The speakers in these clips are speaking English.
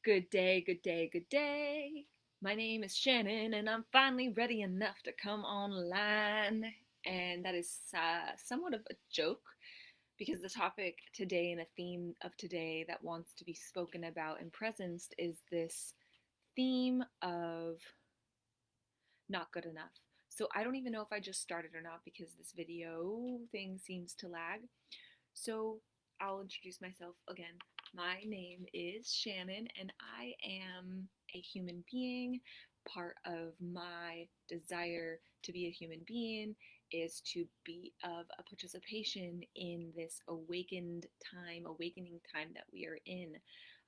Good day, good day, good day. My name is Shannon, and I'm finally ready enough to come online. And that is somewhat of a joke because the topic today and the theme of today that wants to be spoken about and presenced is this theme of not good enough. So I don't even know if I just started or not because this video thing seems to lag. So I'll introduce myself again. My name is Shannon, and I am a human being. Part of my desire to be a human being is to be of a participation in this awakening time that we are in.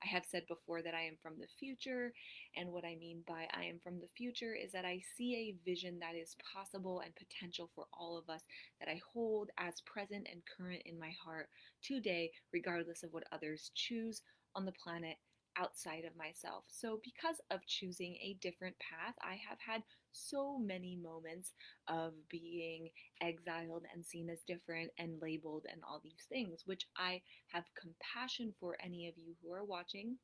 I have said before that I am from the future, and what I mean by I am from the future is that I see a vision that is possible and potential for all of us that I hold as present and current in my heart today, regardless of what others choose on the planet outside of myself. So, because of choosing a different path, I have had so many moments of being exiled and seen as different and labeled and all these things, which I have compassion for any of you who are watching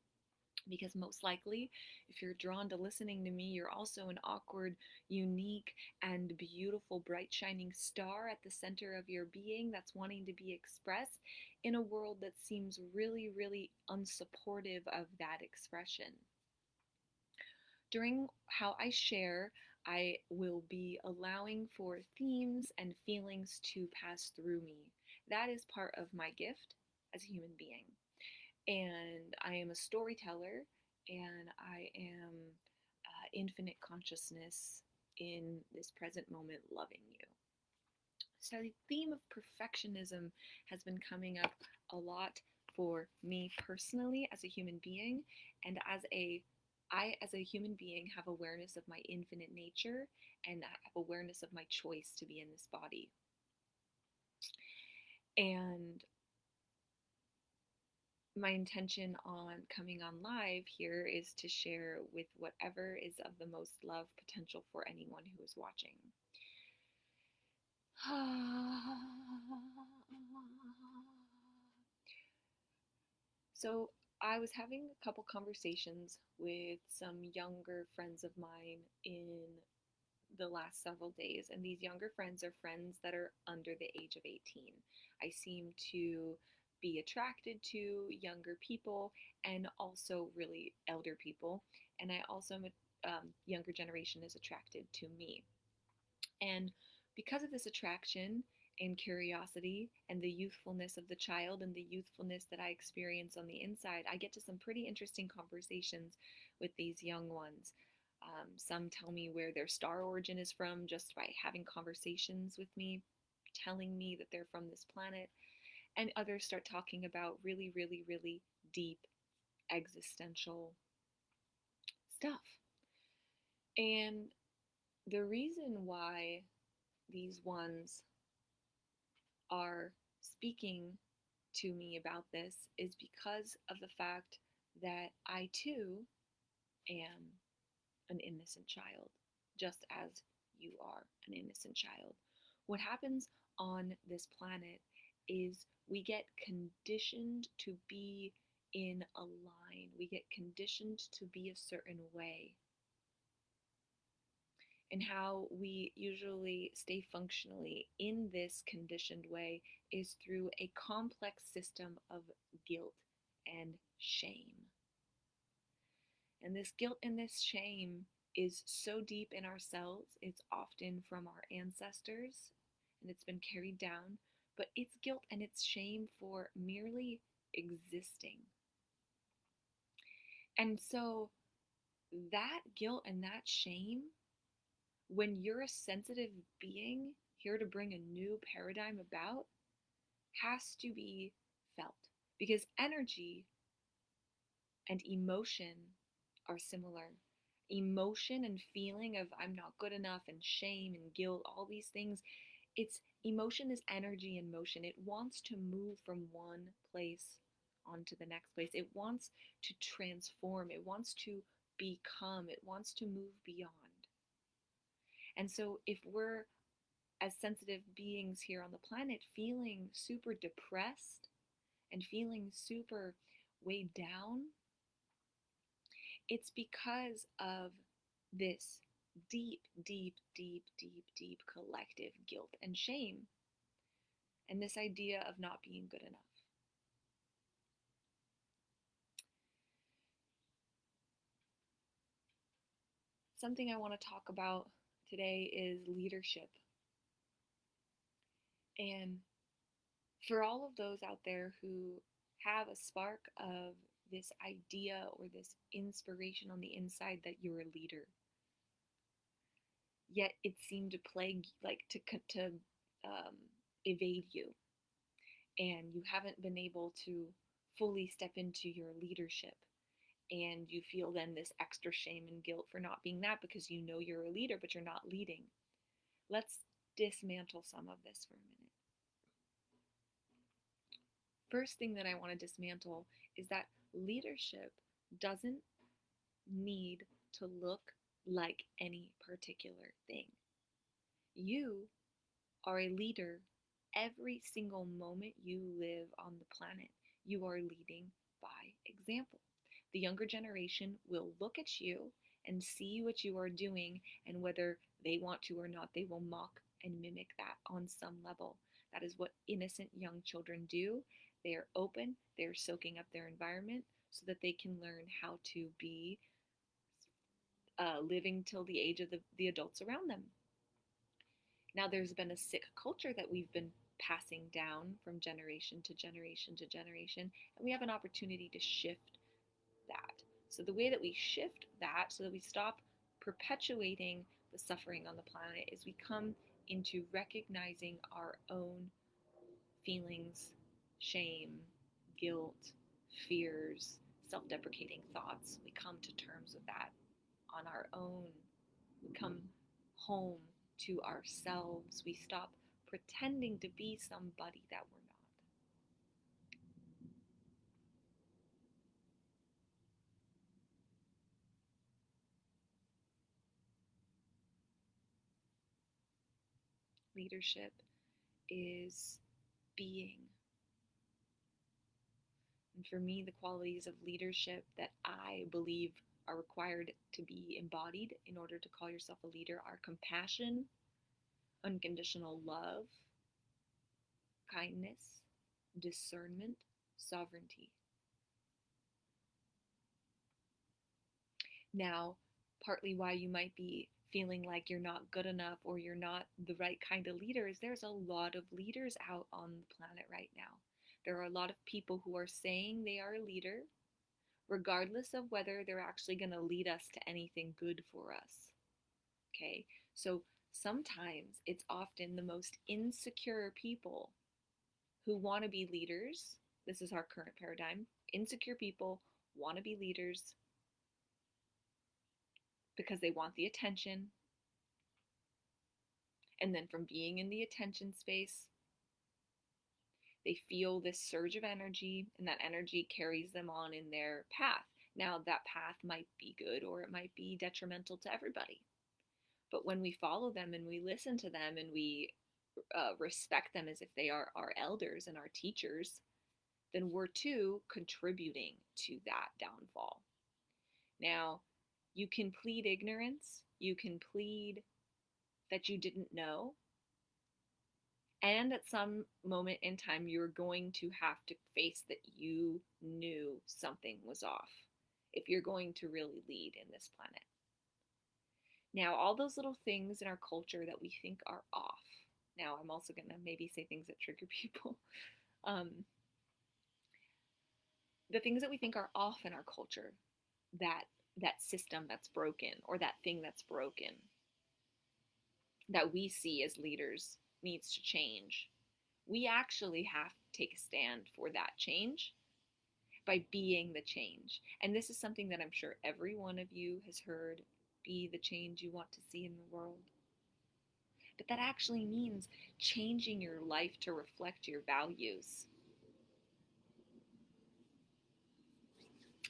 because most likely, if you're drawn to listening to me, you're also an awkward, unique, and beautiful, bright, shining star at the center of your being that's wanting to be expressed in a world that seems really, really unsupportive of that expression. During how I share, I will be allowing for themes and feelings to pass through me. That is part of my gift as a human being. And I am a storyteller, and I am infinite consciousness in this present moment loving you. So the theme of perfectionism has been coming up a lot for me personally as a human being, and as a human being have awareness of my infinite nature, and I have awareness of my choice to be in this body. And my intention on coming on live here is to share with whatever is of the most love potential for anyone who is watching. So, I was having a couple conversations with some younger friends of mine in the last several days, and these younger friends are friends that are under the age of 18. I seem to be attracted to younger people and also really elder people, and I also am younger generation is attracted to me. And because of this attraction and curiosity and the youthfulness of the child and the youthfulness that I experience on the inside, I get to some pretty interesting conversations with these young ones. Some tell me where their star origin is from just by having conversations with me, telling me that they're from this planet. And others start talking about really, really, really deep existential stuff. And the reason why these ones are speaking to me about this is because of the fact that I too am an innocent child, just as you are an innocent child. What happens on this planet is we get conditioned to be in a line, we get conditioned to be a certain way. And how we usually stay functionally in this conditioned way is through a complex system of guilt and shame. And this guilt and this shame is so deep in ourselves, it's often from our ancestors and it's been carried down, but it's guilt and it's shame for merely existing. And so that guilt and that shame, when you're a sensitive being here to bring a new paradigm about, has to be felt because energy and emotion are similar. Emotion and feeling of I'm not good enough and shame and guilt, all these things, it's emotion is energy in motion. It wants to move from one place onto the next place. It wants to transform. It wants to become. It wants to move beyond. And so if we're as sensitive beings here on the planet feeling super depressed and feeling super weighed down, It's because of this deep, deep, deep, deep, deep collective guilt and shame, and this idea of not being good enough. Something I want to talk about today is leadership. And for all of those out there who have a spark of this idea or this inspiration on the inside that you're a leader, yet it seemed to plague, like to um, evade you, and you haven't been able to fully step into your leadership, and you feel then this extra shame and guilt for not being that because you know you're a leader but you're not leading. Let's dismantle some of this for a minute. First thing that I want to dismantle is that leadership doesn't need to look like any particular thing. You are a leader every single moment you live on the planet. You are leading by example. The younger generation will look at you and see what you are doing, and whether they want to or not, they will mock and mimic that on some level. That is what innocent young children do. They are open, they are soaking up their environment so that they can learn how to be living till the age of the adults around them. Now, there's been a sick culture that we've been passing down from generation to generation to generation, and we have an opportunity to shift that. So, the way that we shift that so that we stop perpetuating the suffering on the planet is we come into recognizing our own feelings, shame, guilt, fears, self deprecating thoughts. We come to terms with that on our own. We come home to ourselves. We stop pretending to be somebody that we're not. Leadership is being. And for me, the qualities of leadership that I believe are required to be embodied in order to call yourself a leader are compassion, unconditional love, kindness, discernment, sovereignty. Now, partly why you might be feeling like you're not good enough or you're not the right kind of leader is there's a lot of leaders out on the planet right now. There are a lot of people who are saying they are a leader, regardless of whether they're actually going to lead us to anything good for us. Okay, so sometimes it's often the most insecure people who want to be leaders. This is our current paradigm. Insecure people want to be leaders because they want the attention. And then from being in the attention space, they feel this surge of energy, and that energy carries them on in their path. Now, that path might be good or it might be detrimental to everybody. But when we follow them and we listen to them and we respect them as if they are our elders and our teachers, then we're too contributing to that downfall. Now, you can plead ignorance, you can plead that you didn't know, and at some moment in time, you're going to have to face that you knew something was off if you're going to really lead in this planet. Now, all those little things in our culture that we think are off. Now, I'm also going to maybe say things that trigger people. Um, the things that we think are off in our culture, that system that's broken or that thing that's broken that we see as leaders needs to change. We actually have to take a stand for that change by being the change. And this is something that I'm sure every one of you has heard: be the change you want to see in the world. But that actually means changing your life to reflect your values.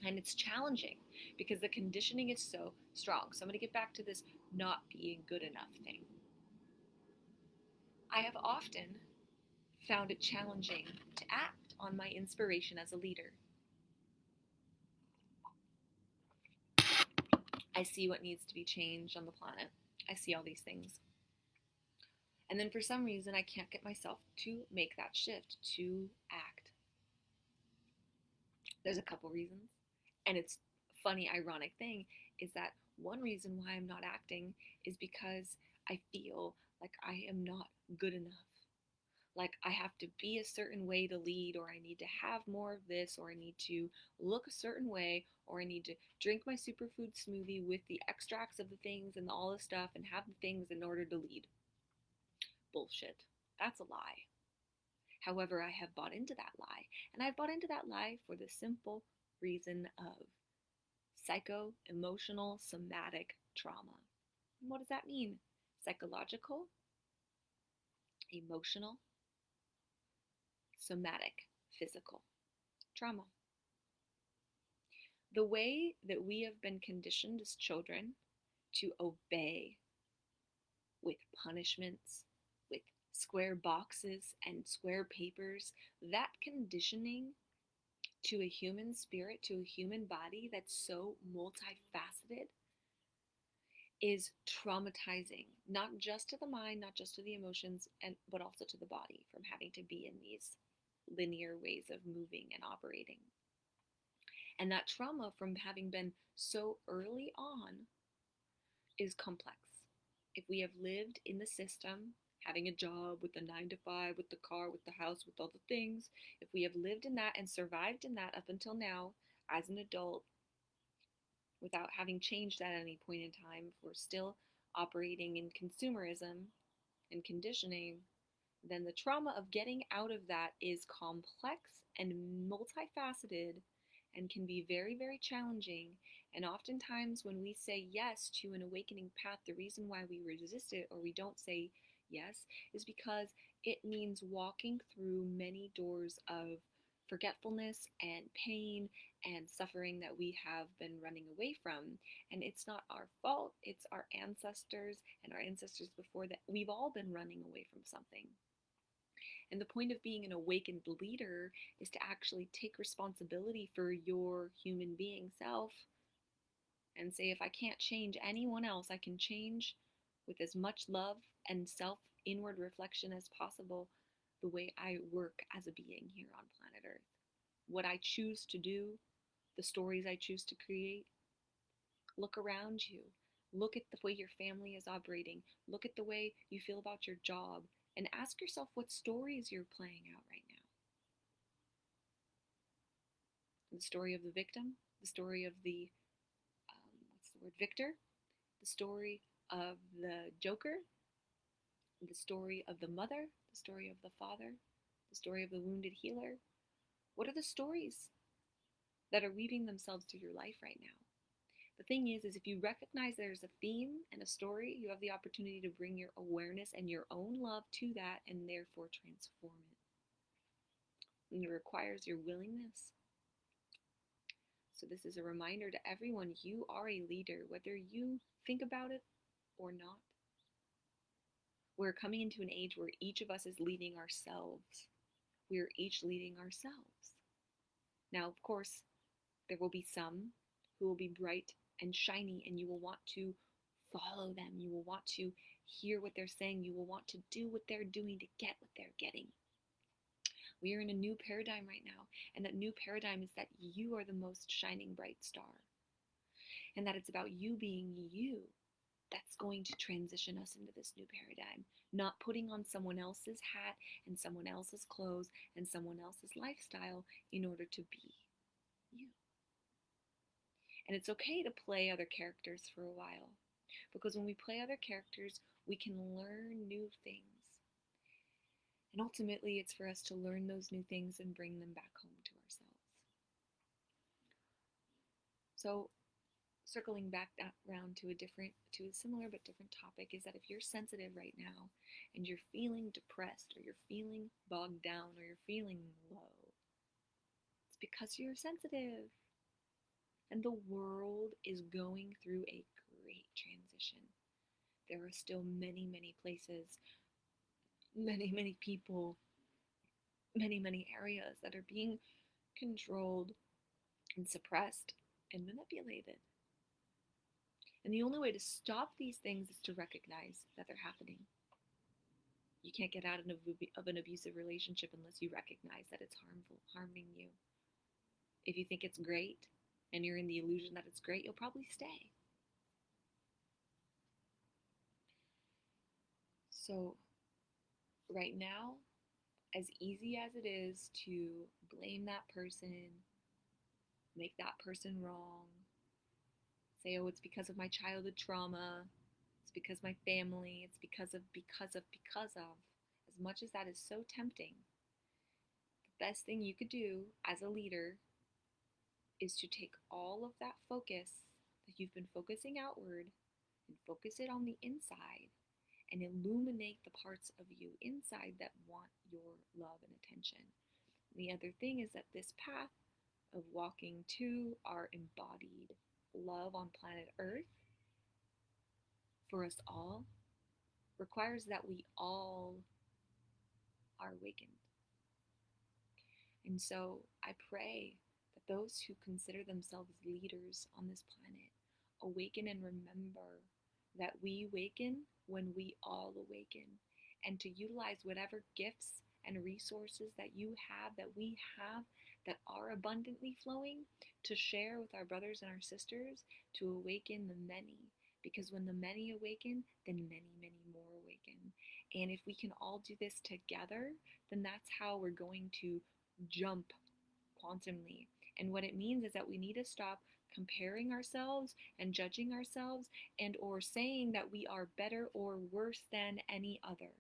And it's challenging because the conditioning is so strong. So I'm going to get back to this not being good enough thing. I have often found it challenging to act on my inspiration as a leader. I see what needs to be changed on the planet. I see all these things. And then for some reason, I can't get myself to make that shift, to act. There's a couple reasons. And it's funny, ironic thing is that one reason why I'm not acting is because I feel like I am not good enough. Like I have to be a certain way to lead, or I need to have more of this, or I need to look a certain way, or I need to drink my superfood smoothie with the extracts of the things and all the stuff and have the things in order to lead. Bullshit. That's a lie. However, I have bought into that lie. And I've bought into that lie for the simple reason of psycho, emotional, somatic trauma. And what does that mean? Psychological, emotional, somatic, physical trauma. The way that we have been conditioned as children to obey with punishments, with square boxes and square papers, that conditioning to a human spirit, to a human body that's so multifaceted, is traumatizing, not just to the mind, not just to the emotions, but also to the body from having to be in these linear ways of moving and operating. And that trauma from having been so early on is complex. If we have lived in the system, having a job with the 9 to 5, with the car, with the house, with all the things, if we have lived in that and survived in that up until now as an adult without having changed at any point in time, if we're still operating in consumerism and conditioning, then the trauma of getting out of that is complex and multifaceted and can be very, very challenging. And oftentimes, when we say yes to an awakening path, the reason why we resist it or we don't say yes is because it means walking through many doors of forgetfulness and pain and suffering that we have been running away from. And it's not our fault, it's our ancestors and our ancestors before that. We've all been running away from something. And the point of being an awakened leader is to actually take responsibility for your human being self and say, if I can't change anyone else, I can change with as much love and self inward reflection as possible the way I work as a being here on planet Earth. What I choose to do, the stories I choose to create. Look around you. Look at the way your family is operating. Look at the way you feel about your job. And ask yourself what stories you're playing out right now. The story of the victim, the story of the, what's the word, victor, the story of the joker, the story of the mother, the story of the father, the story of the wounded healer. What are the stories that are weaving themselves through your life right now? The thing is if you recognize there's a theme and a story, you have the opportunity to bring your awareness and your own love to that and therefore transform it. And it requires your willingness. So this is a reminder to everyone, you are a leader, whether you think about it or not. We're coming into an age where each of us is leading ourselves. We are each leading ourselves. Now, of course, there will be some who will be bright and shiny, and you will want to follow them. You will want to hear what they're saying. You will want to do what they're doing to get what they're getting. We are in a new paradigm right now, and that new paradigm is that you are the most shining bright star, and that it's about you being you that's going to transition us into this new paradigm, not putting on someone else's hat and someone else's clothes and someone else's lifestyle in order to be you. And it's okay to play other characters for a while, because when we play other characters, we can learn new things. And ultimately, it's for us to learn those new things and bring them back home to ourselves. So, circling back around to a similar but different topic, is that if you're sensitive right now and you're feeling depressed or you're feeling bogged down or you're feeling low, it's because you're sensitive. And the world is going through a great transition. There are still many, many places, many, many people, many, many areas that are being controlled and suppressed and manipulated. And the only way to stop these things is to recognize that they're happening. You can't get out of an abusive relationship unless you recognize that it's harmful, harming you. If you think it's great and you're in the illusion that it's great, you'll probably stay. So, right now, as easy as it is to blame that person, make that person wrong, say, oh, it's because of my childhood trauma, it's because my family, it's because of, as much as that is so tempting, the best thing you could do as a leader is to take all of that focus that you've been focusing outward and focus it on the inside and illuminate the parts of you inside that want your love and attention. The other thing is that this path of walking to our embodied love on planet Earth for us all requires that we all are awakened. And so I pray that those who consider themselves leaders on this planet awaken and remember that we awaken when we all awaken, and to utilize whatever gifts and resources that you have, that we have, that are abundantly flowing, to share with our brothers and our sisters, to awaken the many. Because when the many awaken, then many, many more awaken. And if we can all do this together, then that's how we're going to jump quantumly. And what it means is that we need to stop comparing ourselves and judging ourselves and or saying that we are better or worse than any other.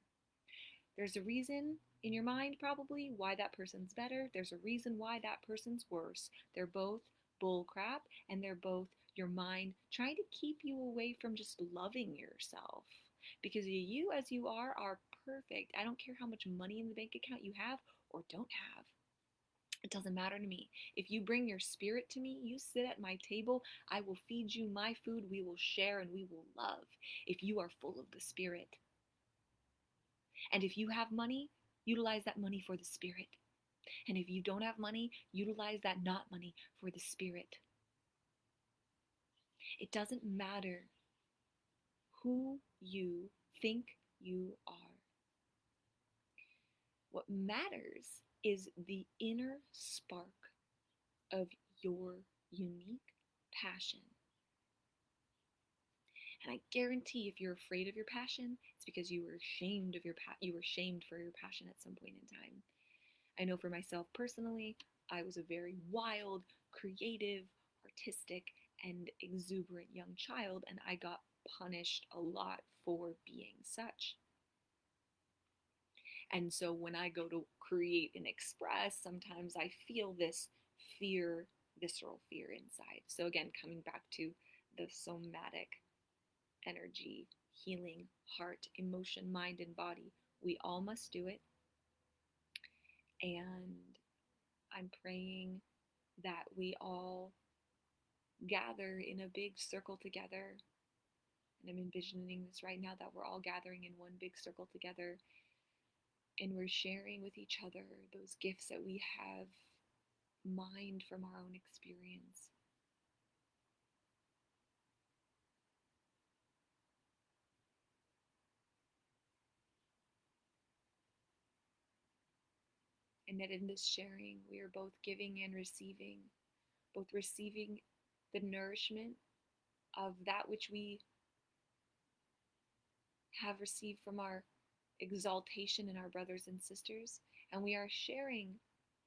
There's a reason in your mind probably why that person's better. There's a reason why that person's worse. They're both bull crap, and they're both your mind trying to keep you away from just loving yourself. Because you as you are perfect. I don't care how much money in the bank account you have or don't have. It doesn't matter to me. If you bring your spirit to me, you sit at my table, I will feed you my food, we will share, and we will love. If you are full of the spirit. And if you have money, utilize that money for the spirit. And if you don't have money, utilize that not money for the spirit. It doesn't matter who you think you are. What matters is the inner spark of your unique passion. And I guarantee if you're afraid of your passion, it's because you were ashamed of you were shamed for your passion at some point in time. I know for myself personally, I was a very wild, creative, artistic, and exuberant young child, and I got punished a lot for being such. And so when I go to create and express, sometimes I feel this fear, visceral fear inside. So again, coming back to the somatic energy, healing, heart, emotion, mind, and body, we all must do it. And I'm praying that we all gather in a big circle together. And I'm envisioning this right now, that we're all gathering in one big circle together, and we're sharing with each other those gifts that we have mined from our own experience. And that in this sharing, we are both giving and receiving, both receiving the nourishment of that which we have received from our exaltation in our brothers and sisters, and we are sharing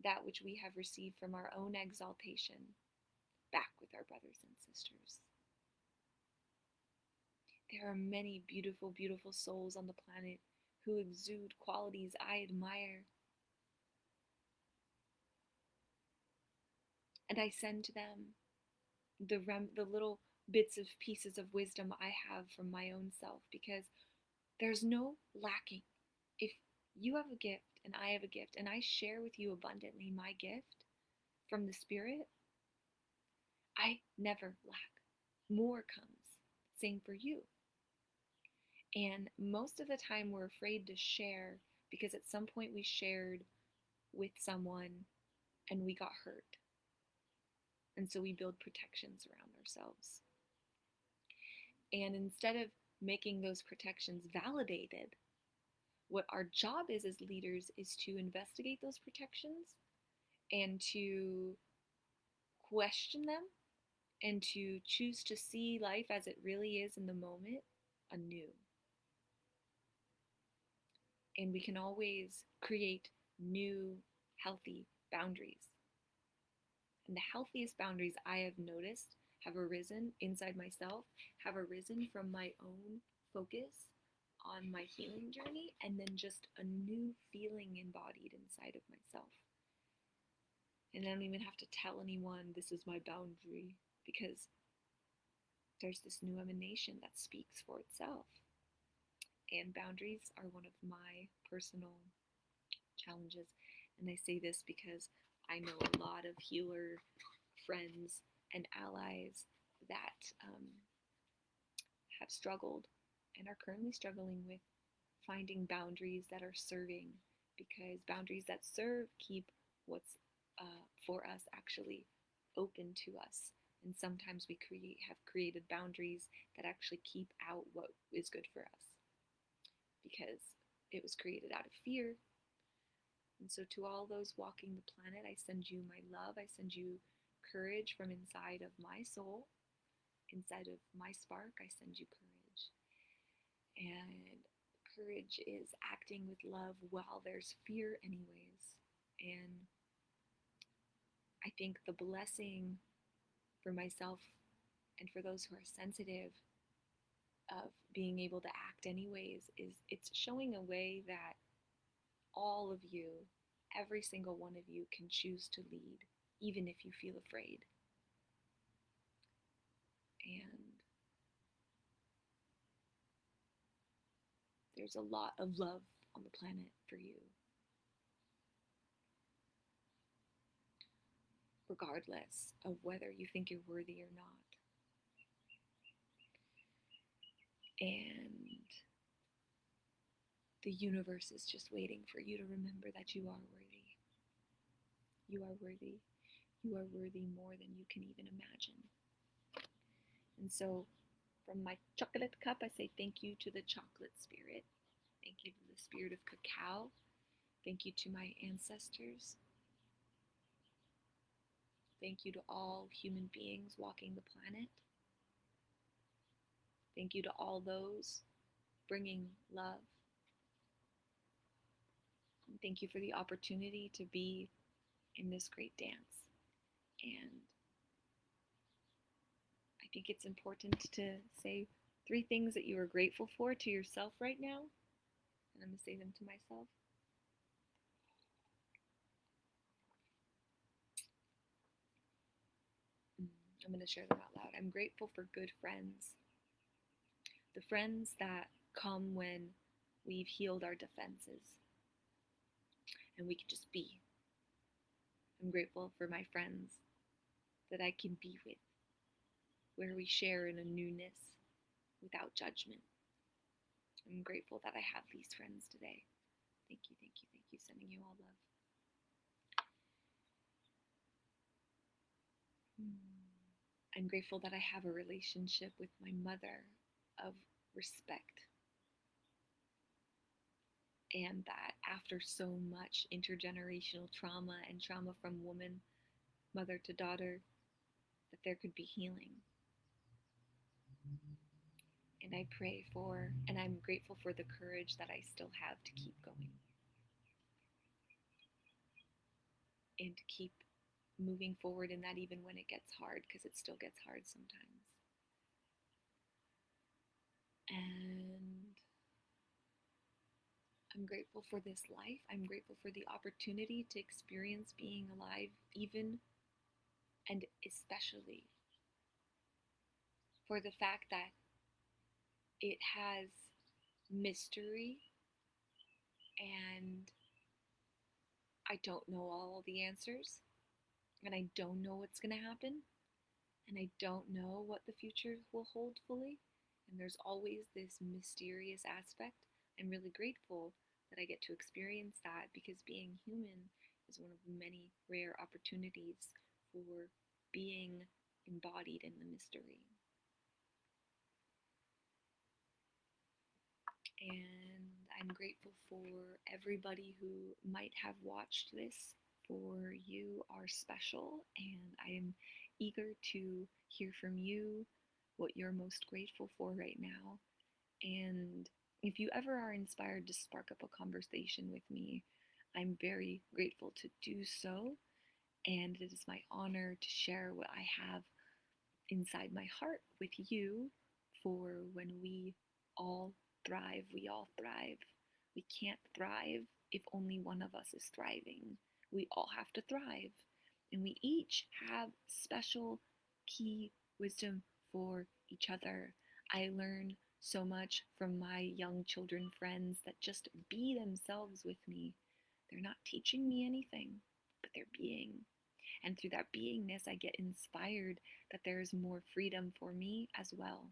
that which we have received from our own exaltation back with our brothers and sisters. There are many beautiful, beautiful souls on the planet who exude qualities I admire. And I send to them the little bits of pieces of wisdom I have from my own self, because there's no lacking. If you have a gift and I have a gift, and I share with you abundantly my gift from the Spirit, I never lack. More comes. Same for you. And most of the time we're afraid to share because at some point we shared with someone and we got hurt. And so we build protections around ourselves. And instead of making those protections validated, what our job is as leaders is to investigate those protections and to question them and to choose to see life as it really is in the moment anew. And we can always create new, healthy boundaries. And the healthiest boundaries I have noticed have arisen inside myself, have arisen from my own focus on my healing journey, and then just a new feeling embodied inside of myself. And I don't even have to tell anyone this is my boundary because there's this new emanation that speaks for itself. And boundaries are one of my personal challenges. And I say this because I know a lot of healer friends and allies that have struggled and are currently struggling with finding boundaries that are serving, because boundaries that serve keep what's for us actually open to us. And sometimes we have created boundaries that actually keep out what is good for us because it was created out of fear. And so, to all those walking the planet, I send you my love. I send you courage from inside of my soul, inside of my spark. I send you courage. And courage is acting with love while there's fear, anyways. And I think the blessing for myself and for those who are sensitive of being able to act anyways is it's showing a way that all of you, every single one of you, can choose to lead, even if you feel afraid. And there's a lot of love on the planet for you, regardless of whether you think you're worthy or not. And the universe is just waiting for you to remember that you are worthy. You are worthy. You are worthy more than you can even imagine. And so, from my chocolate cup, I say thank you to the chocolate spirit. Thank you to the spirit of cacao. Thank you to my ancestors. Thank you to all human beings walking the planet. Thank you to all those bringing love. And thank you for the opportunity to be in this great dance. And I think it's important to say 3 things that you are grateful for to yourself right now. And I'm going to say them to myself. I'm going to share them out loud. I'm grateful for good friends. The friends that come when we've healed our defenses and we can just be. I'm grateful for my friends that I can be with, where we share in a newness without judgment. I'm grateful that I have these friends today. Thank you, thank you, thank you. Sending you all love. I'm grateful that I have a relationship with my mother of respect, and that after so much intergenerational trauma and trauma from woman, mother to daughter, that there could be healing. And I pray for, and I'm grateful for the courage that I still have to keep going and to keep moving forward in that, even when it gets hard, because it still gets hard sometimes. And I'm grateful for this life. I'm grateful for the opportunity to experience being alive, even and especially for the fact that it has mystery and I don't know all the answers and I don't know what's going to happen and I don't know what the future will hold fully. And there's always this mysterious aspect. I'm really grateful that I get to experience that because being human is one of the many rare opportunities for being embodied in the mystery. And I'm grateful for everybody who might have watched this. For you are special, and I am eager to hear from you what you're most grateful for right now. And if you ever are inspired to spark up a conversation with me, I'm very grateful to do so. And it is my honor to share what I have inside my heart with you. For when we all thrive, we all thrive. We can't thrive if only one of us is thriving. We all have to thrive. And we each have special key wisdom for each other. I learn so much from my young children friends that just be themselves with me. They're not teaching me anything, but they're being. And through that beingness, I get inspired that there is more freedom for me as well.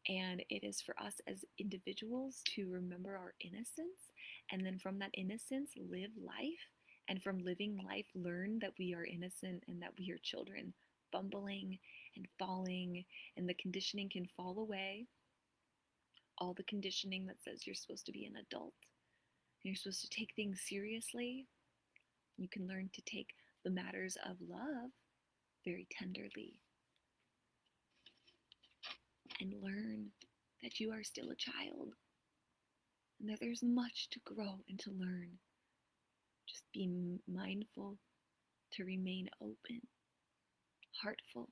And it is for us as individuals to remember our innocence, and then from that innocence, live life. And from living life, learn that we are innocent and that we are children, bumbling and falling, and the conditioning can fall away. All the conditioning that says you're supposed to be an adult, and you're supposed to take things seriously. You can learn to take the matters of love very tenderly, and learn that you are still a child and that there's much to grow and to learn. Just be mindful to remain open, heartful,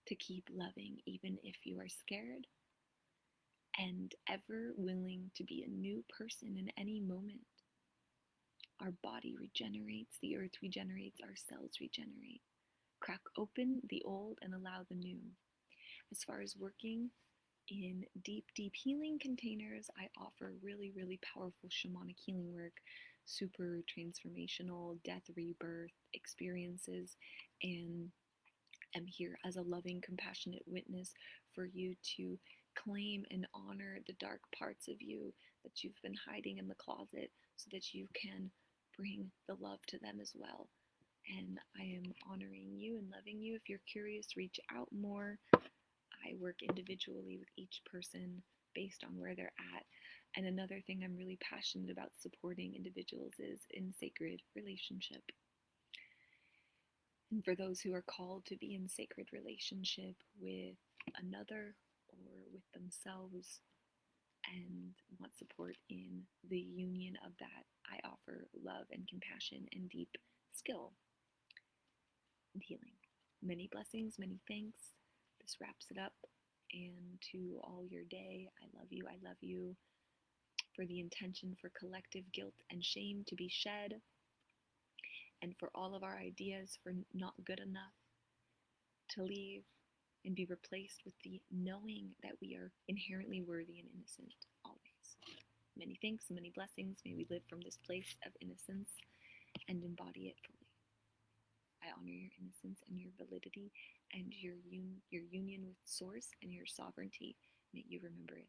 to keep loving even if you are scared, and ever willing to be a new person in any moment. Our body regenerates, the earth regenerates, our cells regenerate. Crack open the old and allow the new. As far as working in deep, deep healing containers, I offer really, really powerful shamanic healing work, super transformational death rebirth experiences, and am here as a loving, compassionate witness for you to claim and honor the dark parts of you that you've been hiding in the closet so that you can bring the love to them as well. And I am honoring you and loving you. If you're curious, reach out more. I work individually with each person based on where they're at. And another thing I'm really passionate about supporting individuals is in sacred relationship. And for those who are called to be in sacred relationship with another or with themselves and want support in the union of that, I offer love and compassion and deep skill and healing. Many blessings, many thanks. This wraps it up. And to all your day, I love you. I love you. For the intention for collective guilt and shame to be shed, and for all of our ideas for not good enough to leave and be replaced with the knowing that we are inherently worthy and innocent always. Many thanks and many blessings. May we live from this place of innocence and embody it fully. I honor your innocence and your validity and your union with Source and your sovereignty. May you remember it.